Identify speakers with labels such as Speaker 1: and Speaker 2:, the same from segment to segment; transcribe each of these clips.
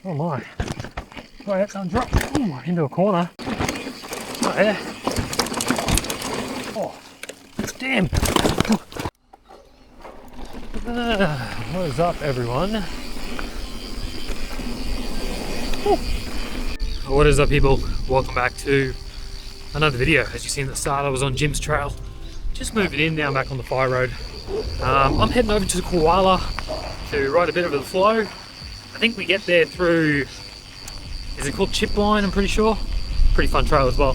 Speaker 1: Oh my. Oh, that's on drop. Ooh, into a corner. Oh yeah. Oh, damn. What is up, everyone? What is up, people? Welcome back to another video. As you seen at the start, I was on Jim's trail. Just moving in now, I'm back on the fire road. I'm heading over to Koala to ride a bit of the flow. I think we get there through, is it called Chip Line? I'm pretty sure. Pretty fun trail as well.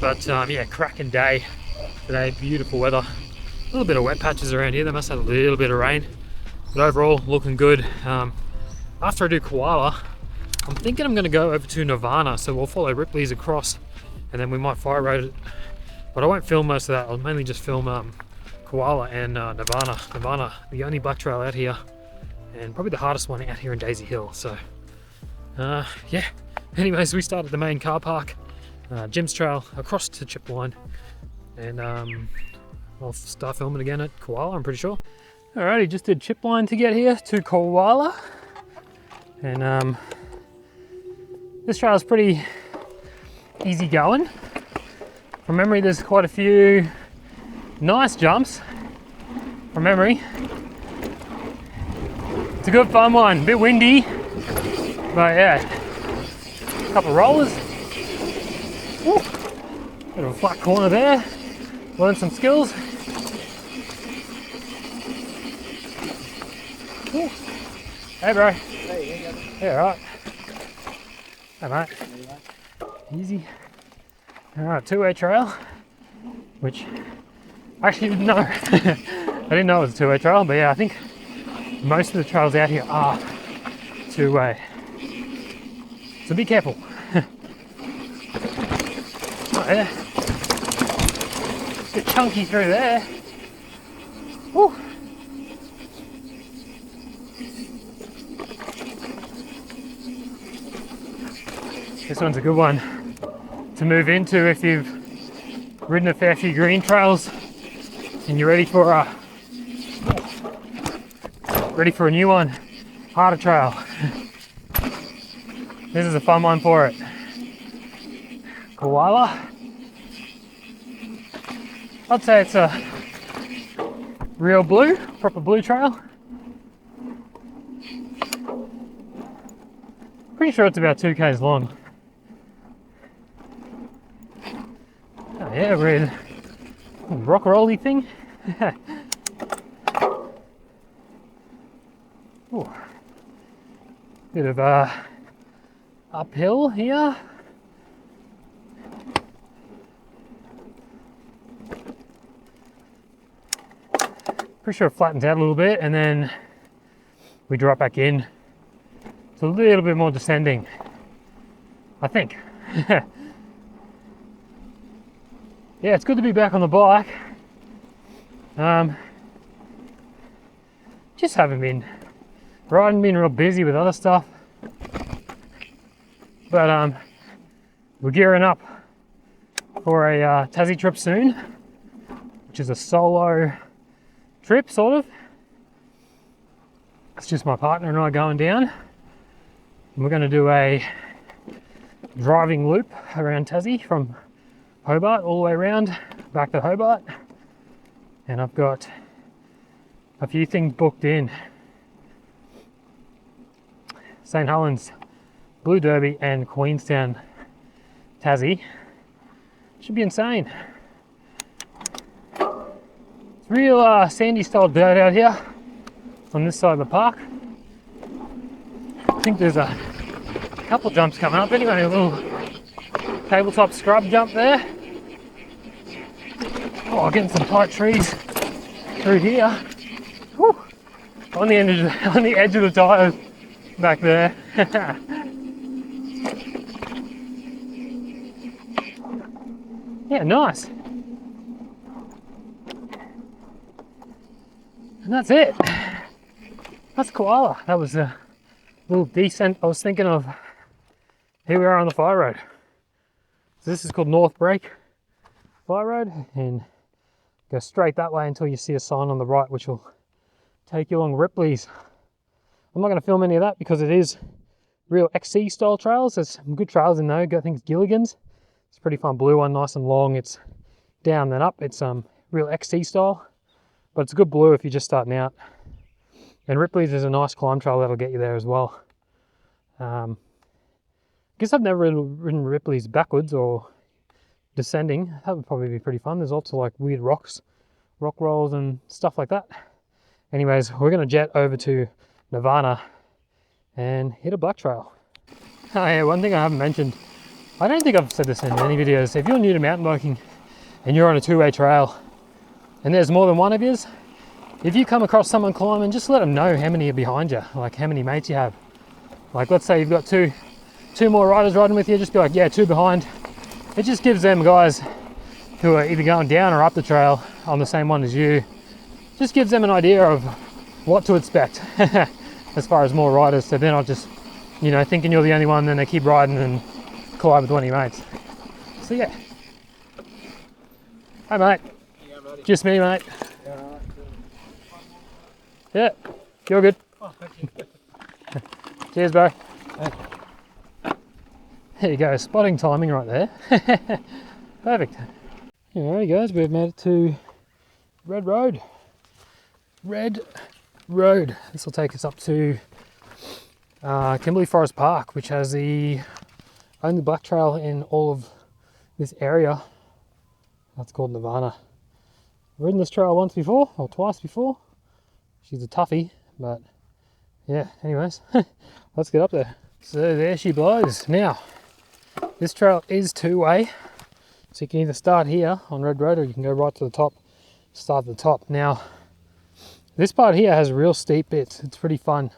Speaker 1: But yeah, cracking day today, beautiful weather. A little bit of wet patches around here. They must have a little bit of rain. But overall, looking good. After I do Koala, I'm thinking I'm going to go over to Nirvana. So we'll follow Ripley's across and then we might fire road it. But I won't film most of that. I'll mainly just film Koala and Nirvana. Nirvana, the only black trail out here. And probably the hardest one out here in Daisy Hill. So yeah. Anyways, we start at the main car park. Jim's trail across to Chip Line. And I'll start filming again at Koala, I'm pretty sure. Alrighty, just did Chip Line to get here to Koala. And this trail is pretty easy going. From memory, there's quite a few nice jumps. From memory. It's a good fun one, a bit windy. But yeah, a couple of rollers. Woo. Bit of a flat corner there. Learn some skills. Woo. Hey bro. Hey, yeah, right. Hey mate. Easy. Alright, two-way trail, which I actually didn't know. I didn't know it was a two-way trail, but yeah, I think most of the trails out here are two-way. So be careful. Oh yeah. Bit chunky through there. Woo. This one's a good one to move into if you've ridden a fair few green trails and you're ready for a new one, harder trail. This is a fun one for it. Koala. I'd say it's a real blue, proper blue trail. Pretty sure it's about 2Ks long. Oh yeah, we're in a rock rolly thing. Ooh. Bit of uphill here. Pretty sure it flattens out a little bit and then we drop back in. It's a little bit more descending, I think. Yeah, it's good to be back on the bike. Just haven't been riding, been real busy with other stuff. But we're gearing up for a Tassie trip soon, which is a solo trip, sort of. It's just my partner and I going down. And we're going to do a driving loop around Tassie from Hobart all the way around back to Hobart. And I've got a few things booked in. St. Helens, Blue Derby and Queenstown, Tassie. Should be insane. It's real sandy style dirt out here on this side of the park. I think there's a couple jumps coming up. Anyway, a little tabletop scrub jump there. Oh, getting some tight trees through here. Whew. On the edge of the tires back there. Yeah, nice. And that's it. That's Koala. That was a little descent. I was thinking of, here we are on the fire road. So this is called North Break Fire Road, and go straight that way until you see a sign on the right which will take you along Ripley's. I'm not going to film any of that because it is real XC style trails. There's some good trails in there. I think it's Gilligan's. It's a pretty fun blue one, nice and long. It's down then up. It's real XC style, but it's a good blue if you're just starting out. And Ripley's is a nice climb trail that'll get you there as well. I guess I've never ridden Ripley's backwards or descending. That would probably be pretty fun. There's also like weird rocks, rock rolls and stuff like that. Anyways, we're going to jet over to Nirvana and hit a black trail. Oh yeah, one thing I haven't mentioned, I don't think I've said this in many videos. If you're new to mountain biking and you're on a two-way trail and there's more than one of yous, if you come across someone climbing, just let them know how many are behind you, like how many mates you have. Like let's say you've got two more riders riding with you, just be like, yeah, 2 behind. It just gives them guys who are either going down or up the trail on the same one as you, just gives them an idea of what to expect as far as more riders, so they're not just, you know, thinking you're the only one, then they keep riding and collide with one of your mates. So yeah. Hi mate.
Speaker 2: Yeah, buddy.
Speaker 1: Just me mate.
Speaker 2: Yeah, all right.
Speaker 1: Yeah, you're good.
Speaker 2: Oh, thank you.
Speaker 1: Cheers bro.
Speaker 2: Thank you.
Speaker 1: There you go, spotting timing right there. Perfect. Alrighty guys, we've made it to Red Road. Red Road. This will take us up to Kimberly Forest Park, which has the only black trail in all of this area. That's called Nirvana. I've ridden this trail once before, or twice before. She's a toughie, but yeah, anyways, let's get up there. So there she blows. Now, this trail is two-way, so you can either start here on Red Road or you can go right to the top, start at the top. Now, this part here has real steep bits. It's pretty fun,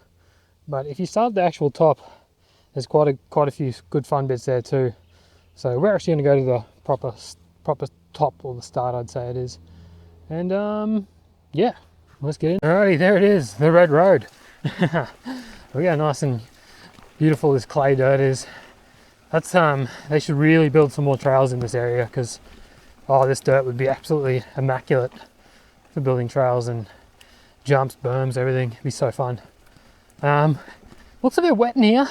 Speaker 1: but if you start at the actual top, there's quite a few good fun bits there too. So we're actually going to go to the proper top, or the start I'd say it is. And yeah, let's get in. Alrighty, there it is, the Red Road. Look how nice and beautiful this clay dirt is. That's they should really build some more trails in this area, because this dirt would be absolutely immaculate for building trails and jumps, berms, everything. It'd be so fun. Looks a bit wet in here.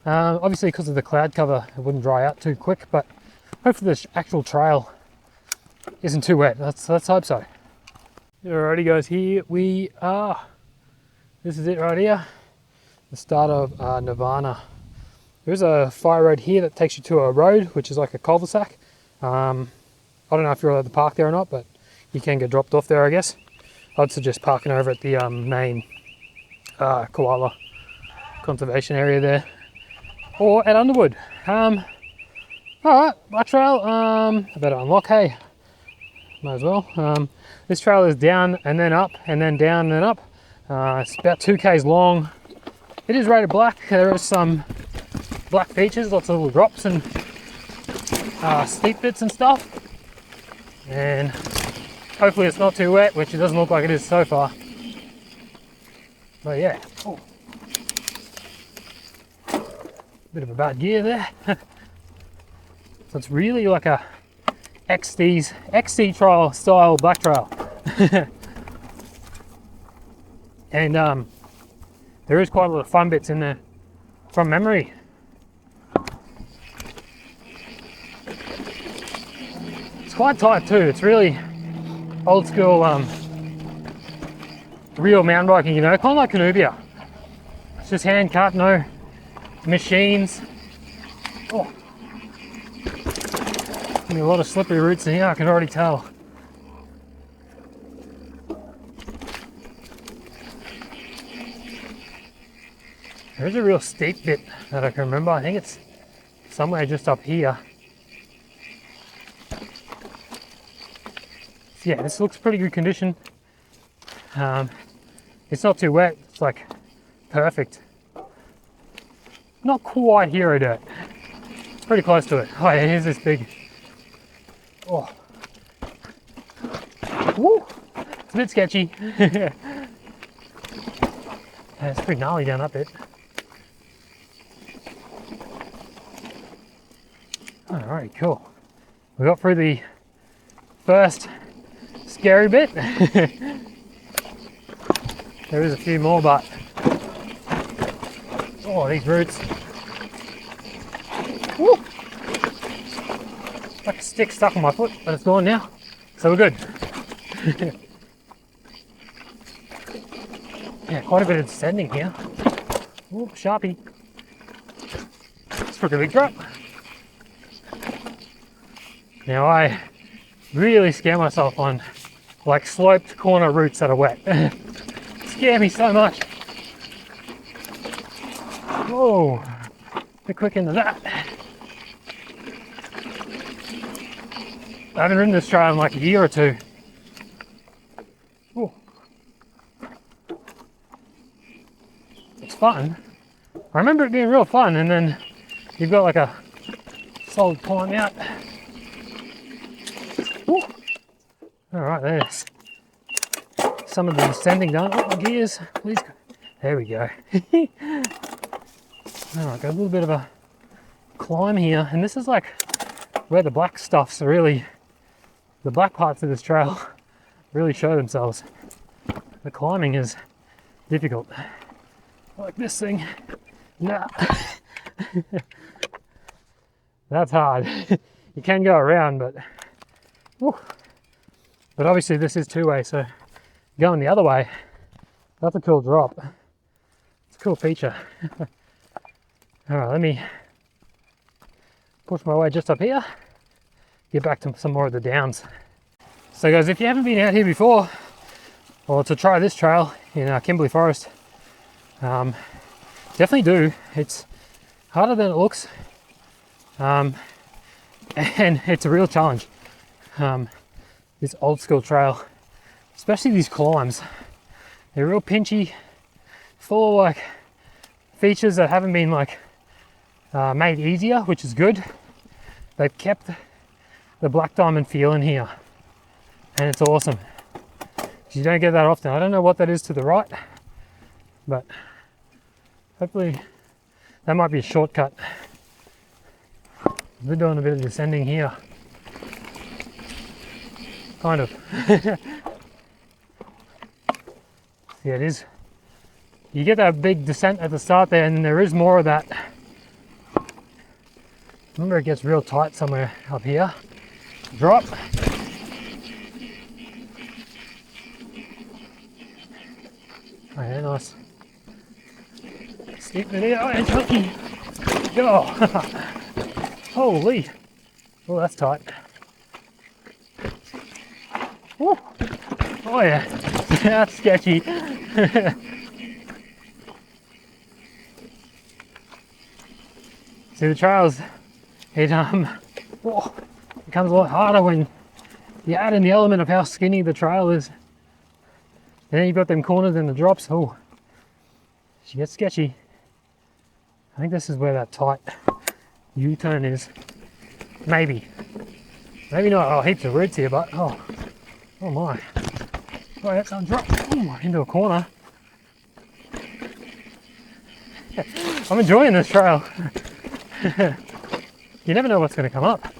Speaker 1: Obviously because of the cloud cover it wouldn't dry out too quick, but hopefully the actual trail isn't too wet. Let's hope so. Alrighty guys, here we are. This is it right here, the start of Nirvana. There's a fire road here that takes you to a road, which is like a cul-de-sac. I don't know if you're allowed to park there or not, but you can get dropped off there, I guess. I'd suggest parking over at the main Koala conservation area there, or at Underwood. Alright, black trail, I better unlock, hey, might as well. This trail is down and then up, and then down and then up. It's about 2k's long. It is rated black. There are some black features, lots of little drops and steep bits and stuff. And hopefully it's not too wet, which it doesn't look like it is so far. But yeah, oh. Bit of a bad gear there. So it's really like a XC trail style black trail. And there is quite a lot of fun bits in there from memory. It's quite tight too. It's really old school, real mountain biking, you know, kind of like Canubia. It's just hand cut, no machines. Oh, a lot of slippery roots in here, I can already tell. There's a real steep bit that I can remember. I think it's somewhere just up here. So yeah, this looks pretty good condition. It's not too wet. It's like perfect. Not quite hero dirt. It's pretty close to it. Oh yeah, here's this big. Oh. Woo! It's a bit sketchy. Yeah, it's pretty gnarly down that bit. Alright, cool. We got through the first scary bit. There is a few more, but oh, these roots. Woo! Like a stick stuck on my foot, but it's gone now. So we're good. Yeah, quite a bit of descending here. Ooh, Sharpie. It's a pretty big drop. Now I really scare myself on like sloped corner routes that are wet. Scare me so much. Whoa, bit quick into that. I haven't ridden this trail in like a year or two. Ooh. It's fun. I remember it being real fun, and then you've got like a solid climb out. Ooh. All right, there's some of the descending done. Oh, my gears, please. There we go. All right, got a little bit of a climb here, and this is like where the black stuff's really, the black parts of this trail really show themselves. The climbing is difficult. Like this thing, nah. That's hard. You can go around, but whew. But obviously this is two-way, so going the other way, that's a cool drop. It's a cool feature. All right, let me push my way just up here, get back to some more of the downs. So guys, if you haven't been out here before, or to try this trail in Kimberly Forest, definitely do. It's harder than it looks, and it's a real challenge. This old school trail, especially these climbs, they're real pinchy, full of like features that haven't been like made easier, which is good. They've kept the black diamond feel in here, and it's awesome. You don't get that often. I don't know what that is to the right, but hopefully that might be a shortcut. We're doing a bit of descending here. Kind of. Yeah, it is. You get that big descent at the start there, and there is more of that. Remember, it gets real tight somewhere up here. Drop. Oh yeah, nice. Steep video and chunky. Go. Holy. Oh, that's tight. Woo. Oh yeah, that's sketchy. See, the trails, it becomes a lot harder when you add in the element of how skinny the trail is. And then you've got them corners and the drops. Oh, she gets sketchy. I think this is where that tight U-turn is. Maybe. Maybe not. Oh, heaps of roots here, but oh my. Oh, that's on drop. Ooh, into a corner. I'm enjoying this trail. You never know what's going to come up.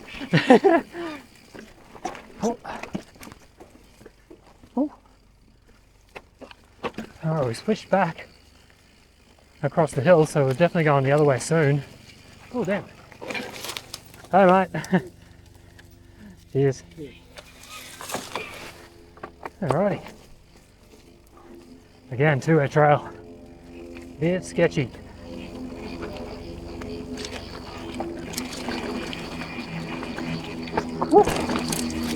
Speaker 1: Oh. Oh. Alright, we switched back across the hill, so we're definitely going the other way soon. Oh, damn. Hi, mate. Cheers. Alrighty. Again, two-way trail. Bit sketchy. Woo.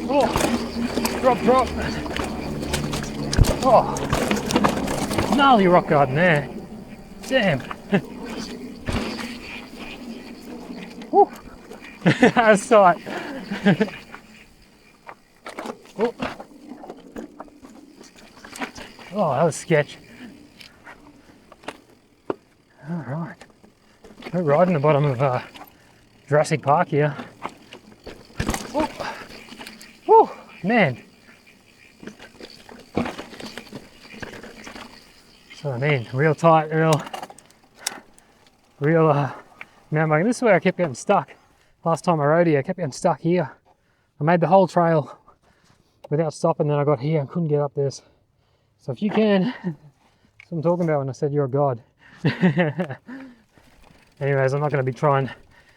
Speaker 1: Oh, drop. Oh, gnarly rock garden there. Damn. Woo. That's tight. Oh. Oh, that was sketch. All right. We're right in the bottom of Jurassic Park here. Oh. Woo, man. So I mean, real tight, real mountain biking. This is where I kept getting stuck. Last time I rode here, I kept getting stuck here. I made the whole trail without stopping, then I got here and couldn't get up this. So if you can, that's what I'm talking about when I said you're a god. Anyways, I'm not going to be trying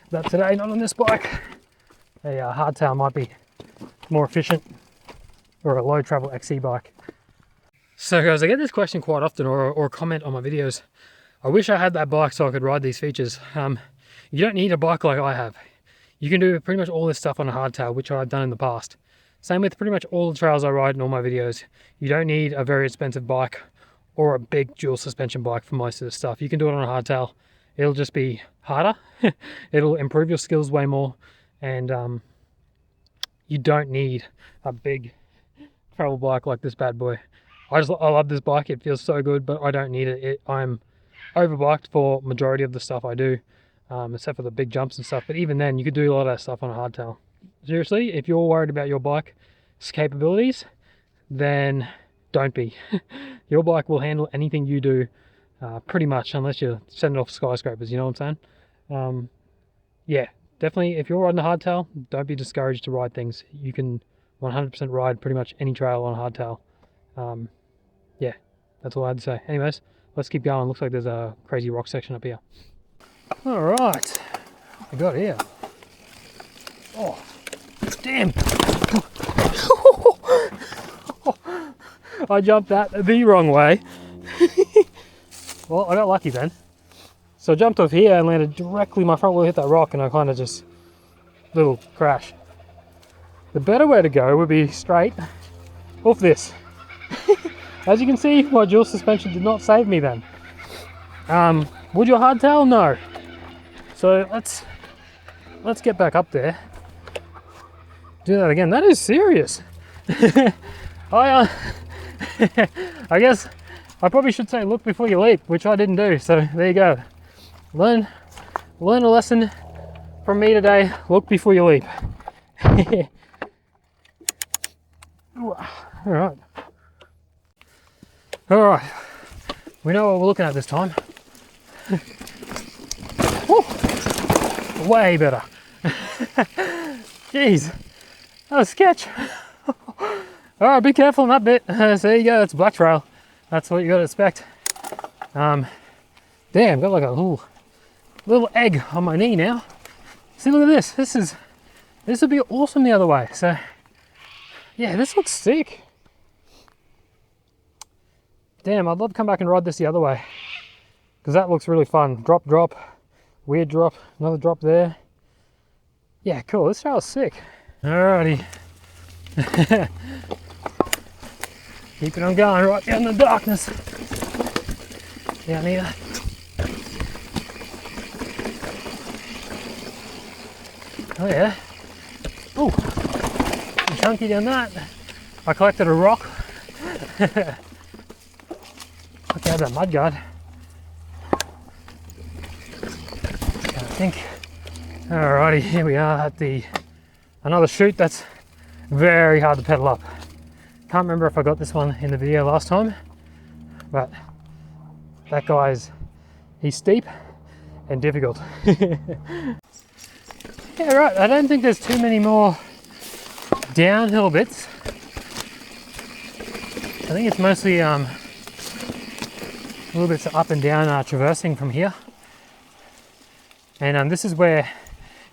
Speaker 1: But today, not on this bike. A hardtail might be more efficient, or a low travel XC bike. So guys, I get this question quite often, or a comment on my videos. I wish I had that bike so I could ride these features. You don't need a bike like I have. You can do pretty much all this stuff on a hardtail, which I've done in the past. Same with pretty much all the trails I ride in all my videos. You don't need a very expensive bike or a big dual suspension bike for most of the stuff. You can do it on a hardtail. It'll just be harder. It'll improve your skills way more. And you don't need a big travel bike like this bad boy. I love this bike. It feels so good, but I don't need it. I'm overbiked for majority of the stuff I do, except for the big jumps and stuff. But even then, you could do a lot of that stuff on a hardtail. Seriously, if you're worried about your bike's capabilities, then don't be. Your bike will handle anything you do, pretty much, unless you're sending off skyscrapers, you know what I'm saying? Yeah, definitely, if you're riding a hardtail, don't be discouraged to ride things. You can 100% ride pretty much any trail on a hardtail. Yeah, that's all I had to say. Anyways, let's keep going. Looks like there's a crazy rock section up here. All right, what we got here? Oh, damn. I jumped that the wrong way. Well, I got lucky then. So I jumped off here and landed directly, my front wheel hit that rock and I kind of just, little crash. The better way to go would be straight off this. As you can see, my dual suspension did not save me then. Would your hardtail? No. So let's get back up there. Do that again. That is serious. I guess I probably should say look before you leap, which I didn't do. So there you go. Learn a lesson from me today. Look before you leap. All right. We know what we're looking at this time. Way better. Jeez, that was sketch. All right, be careful on that bit. So there you go. That's black trail. That's what you got to expect. Damn, got like a little egg on my knee now. See, look at this. This would be awesome the other way. So yeah, this looks sick. Damn, I'd love to come back and ride this the other way, because that looks really fun. Drop, weird drop, another drop there. Yeah, cool. This trail's sick. Alrighty. Keeping on going right down the darkness. Down here. Oh yeah. Oh, chunky down that. I collected a rock. Look out that mudguard. I think. Alrighty, here we are at another chute that's very hard to pedal up. Can't remember if I got this one in the video last time, but that he's steep and difficult. Yeah, right, I don't think there's too many more downhill bits. I think it's mostly little bits of up and down traversing from here. And this is where,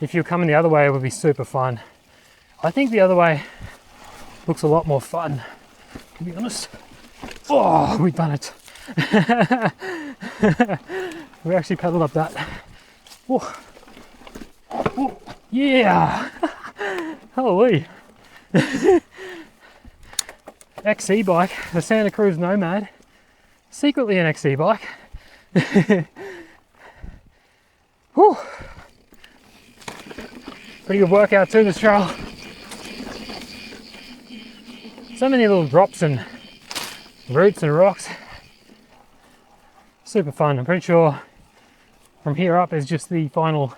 Speaker 1: if you're coming the other way, it would be super fun. I think the other way looks a lot more fun, to be honest. Oh, we've done it. We actually pedaled up that. Oh. Oh. Yeah. Holy. XC bike, the Santa Cruz Nomad. Secretly an XC bike. Whew. Pretty good workout too, this trail. So many little drops and roots and rocks. Super fun. I'm pretty sure from here up is just the final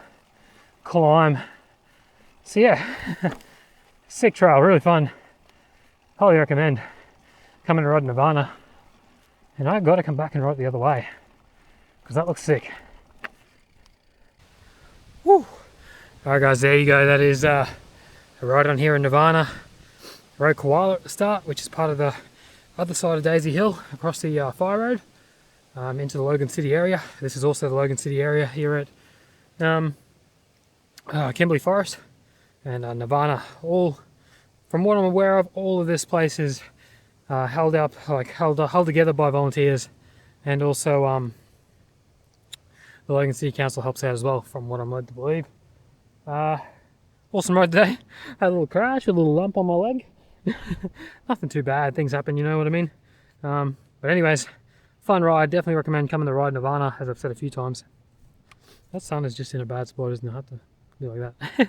Speaker 1: climb. So yeah, sick trail, really fun. Highly recommend coming to ride Nirvana. And I've got to come back and ride the other way, because that looks sick. Woo. Alright guys, there you go. That is a ride on here in Nirvana. I rode Koala at the start, which is part of the other side of Daisy Hill, across the Fire Road, into the Logan City area. This is also the Logan City area here at Kimberly Forest and Nirvana. All, from what I'm aware of, all of this place is held together by volunteers, and also the Logan City Council helps out as well, from what I'm led to believe. Awesome ride today. Had a little crash, a little lump on my leg. Nothing too bad, things happen, you know what I mean. But anyways, fun ride. Definitely recommend coming to ride Nirvana, as I've said a few times. That sun is just in a bad spot, isn't it? I have to be like that.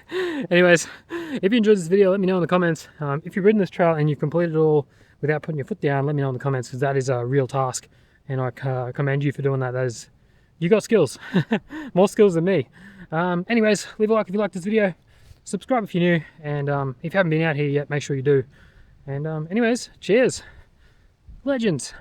Speaker 1: Anyways, if you enjoyed this video, let me know in the comments. If you've ridden this trail and you've completed it all without putting your foot down, let me know in the comments, because that is a real task, and I commend you for doing that. That is, you got skills. More skills than me. Anyways, leave a like if you liked this video, subscribe if you're new, and if you haven't been out here yet, make sure you do. And anyways, cheers, legends.